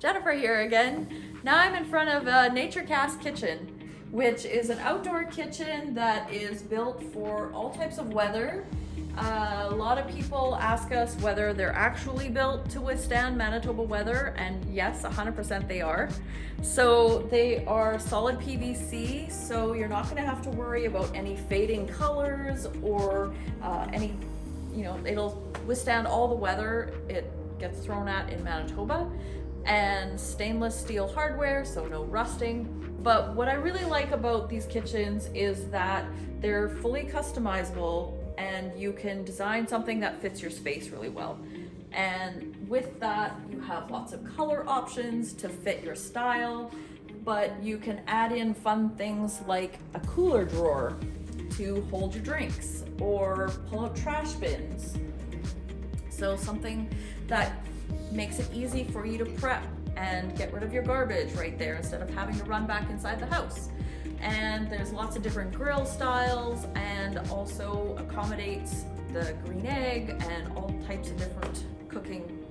Jennifer here again. Now I'm in front of NatureKast Kitchen, which is an outdoor kitchen that is built for all types of weather. A lot of people ask us whether they're actually built to withstand Manitoba weather, and yes, 100% they are. So they are solid PVC, so you're not going to have to worry about any fading colors or it'll withstand all the weather it gets thrown at in Manitoba. And stainless steel hardware, so no rusting. But what I really like about these kitchens is that they're fully customizable and you can design something that fits your space really well. And with that, you have lots of color options to fit your style, but you can add in fun things like a cooler drawer to hold your drinks or pull out trash bins. So something that makes it easy for you to prep and get rid of your garbage right there instead of having to run back inside the house. And there's lots of different grill styles and also accommodates the green egg and all types of different cooking